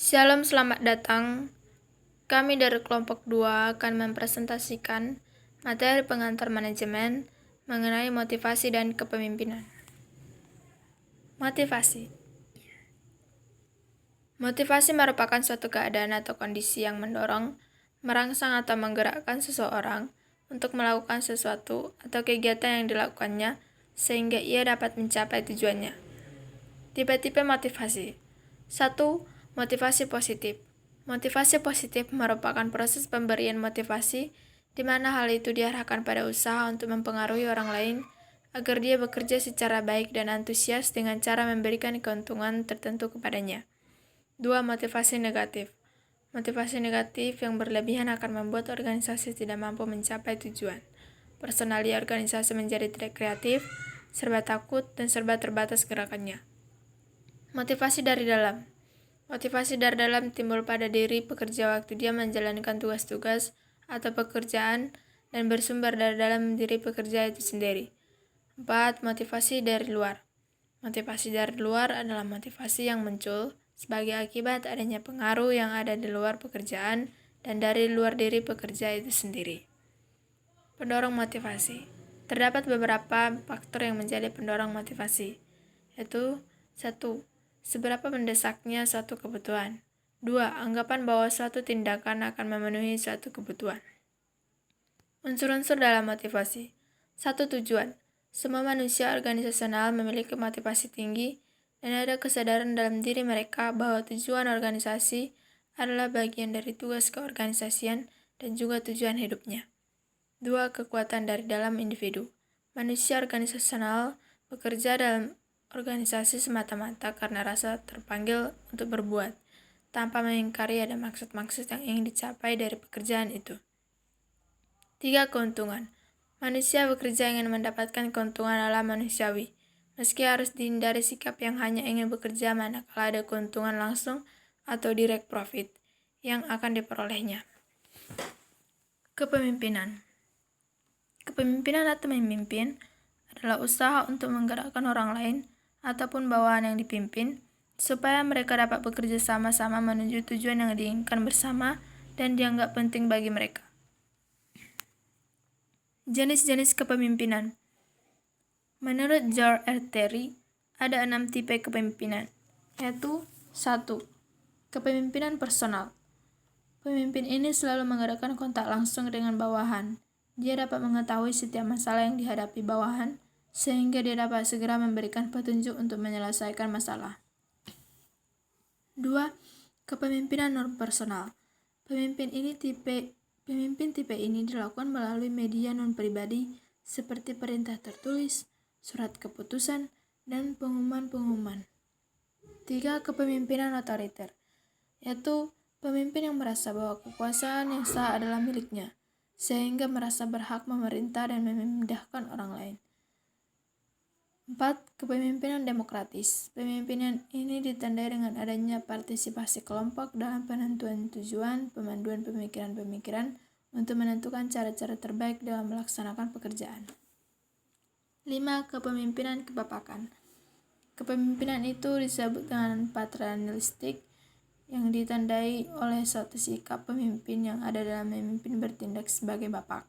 Shalom, selamat datang. Kami dari kelompok 2 akan mempresentasikan materi pengantar manajemen mengenai motivasi dan kepemimpinan. Motivasi. Motivasi merupakan suatu keadaan atau kondisi yang mendorong, merangsang atau menggerakkan seseorang untuk melakukan sesuatu atau kegiatan yang dilakukannya sehingga ia dapat mencapai tujuannya. Tipe-tipe motivasi. 1. Motivasi positif. Motivasi positif merupakan proses pemberian motivasi di mana hal itu diarahkan pada usaha untuk mempengaruhi orang lain agar dia bekerja secara baik dan antusias dengan cara memberikan keuntungan tertentu kepadanya. 2. Motivasi negatif. Motivasi negatif yang berlebihan akan membuat organisasi tidak mampu mencapai tujuan. Personalia organisasi menjadi tidak kreatif, serba takut, dan serba terbatas gerakannya. Motivasi dari dalam. Motivasi dari dalam timbul pada diri pekerja waktu dia menjalankan tugas-tugas atau pekerjaan dan bersumber dari dalam diri pekerja itu sendiri. 4. Motivasi dari luar. Motivasi dari luar adalah motivasi yang muncul sebagai akibat adanya pengaruh yang ada di luar pekerjaan dan dari luar diri pekerja itu sendiri. Pendorong motivasi. Terdapat beberapa faktor yang menjadi pendorong motivasi, yaitu 1. Seberapa mendesaknya suatu kebutuhan. 2. Anggapan bahwa suatu tindakan akan memenuhi suatu kebutuhan. Unsur-unsur dalam motivasi. 1. Tujuan. Semua manusia organisasional memiliki motivasi tinggi dan ada kesadaran dalam diri mereka bahwa tujuan organisasi adalah bagian dari tugas keorganisasian dan juga tujuan hidupnya. 2. Kekuatan dari dalam individu. Manusia organisasional bekerja dalam organisasi semata-mata karena rasa terpanggil untuk berbuat, tanpa mengingkari ada maksud-maksud yang ingin dicapai dari pekerjaan itu. 3. Keuntungan. Manusia bekerja ingin mendapatkan keuntungan ala manusiawi, meski harus dihindari sikap yang hanya ingin bekerja manakala ada keuntungan langsung atau direct profit yang akan diperolehnya. Kepemimpinan. Kepemimpinan atau memimpin adalah usaha untuk menggerakkan orang lain ataupun bawahan yang dipimpin supaya mereka dapat bekerja sama-sama menuju tujuan yang diinginkan bersama dan dianggap penting bagi mereka. Jenis-jenis kepemimpinan. Menurut George R. Terry, ada 6 tipe kepemimpinan, yaitu 1. Kepemimpinan personal. Pemimpin ini selalu mengadakan kontak langsung dengan bawahan. Dia dapat mengetahui setiap masalah yang dihadapi bawahan, sehingga dia dapat segera memberikan petunjuk untuk menyelesaikan masalah. 2. Kepemimpinan non-personal. Pemimpin tipe ini dilakukan melalui media non-pribadi seperti perintah tertulis, surat keputusan, dan pengumuman-pengumuman. 3. Kepemimpinan otoriter, yaitu pemimpin yang merasa bahwa kekuasaan yang sah adalah miliknya, sehingga merasa berhak memerintah dan memindahkan orang lain. 4. Kepemimpinan demokratis. Pemimpinan ini ditandai dengan adanya partisipasi kelompok dalam penentuan tujuan, pemanduan pemikiran-pemikiran untuk menentukan cara-cara terbaik dalam melaksanakan pekerjaan. 5. Kepemimpinan kebapakan. Kepemimpinan itu disebut dengan paternalistik yang ditandai oleh suatu sikap pemimpin yang ada dalam memimpin bertindak sebagai bapak,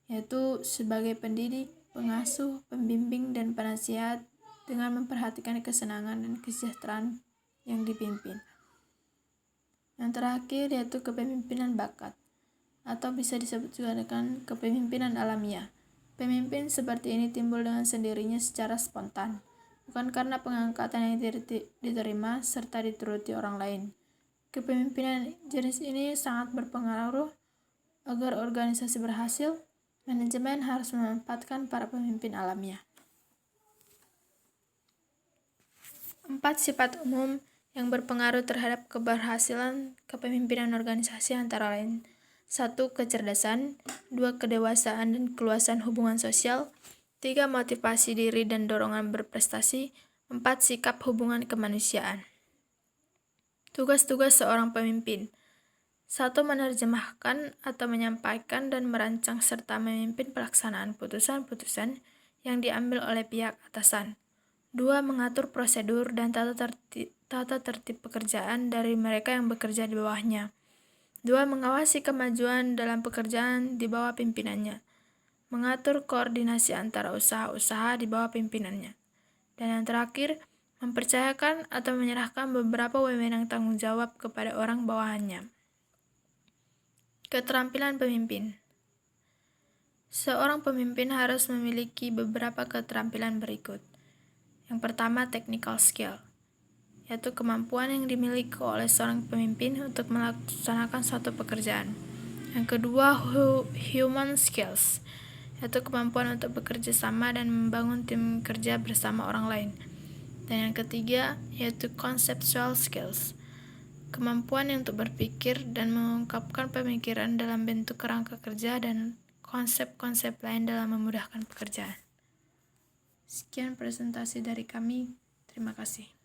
yaitu sebagai pendidik, pengasuh, pembimbing, dan penasihat dengan memperhatikan kesenangan dan kesejahteraan yang dipimpin. Yang terakhir yaitu kepemimpinan bakat, atau bisa disebut juga dengan kepemimpinan alamiah. Pemimpin seperti ini timbul dengan sendirinya secara spontan, bukan karena pengangkatan yang diterima serta dituruti orang lain. Kepemimpinan jenis ini sangat berpengaruh. Agar organisasi berhasil, manajemen harus menempatkan para pemimpin alamiah. 4 sifat umum yang berpengaruh terhadap keberhasilan kepemimpinan organisasi antara lain 1. Kecerdasan, 2. Kedewasaan dan keluasan hubungan sosial, 3. Motivasi diri dan dorongan berprestasi, 4. Sikap hubungan kemanusiaan. Tugas-tugas seorang pemimpin. 1. Menerjemahkan atau menyampaikan dan merancang serta memimpin pelaksanaan putusan-putusan yang diambil oleh pihak atasan. 2. Mengatur prosedur dan tata tata tertib pekerjaan dari mereka yang bekerja di bawahnya. 2. Mengawasi kemajuan dalam pekerjaan di bawah pimpinannya. Mengatur koordinasi antara usaha-usaha di bawah pimpinannya. Dan yang terakhir, mempercayakan atau menyerahkan beberapa wewenang tanggung jawab kepada orang bawahannya. Keterampilan pemimpin. Seorang pemimpin harus memiliki beberapa keterampilan berikut. Yang pertama, technical skill, yaitu kemampuan yang dimiliki oleh seorang pemimpin untuk melaksanakan suatu pekerjaan. Yang kedua, human skills, yaitu kemampuan untuk bekerja sama dan membangun tim kerja bersama orang lain. Dan yang ketiga, yaitu conceptual skills, kemampuan untuk berpikir dan mengungkapkan pemikiran dalam bentuk kerangka kerja dan konsep-konsep lain dalam memudahkan pekerjaan. Sekian presentasi dari kami. Terima kasih.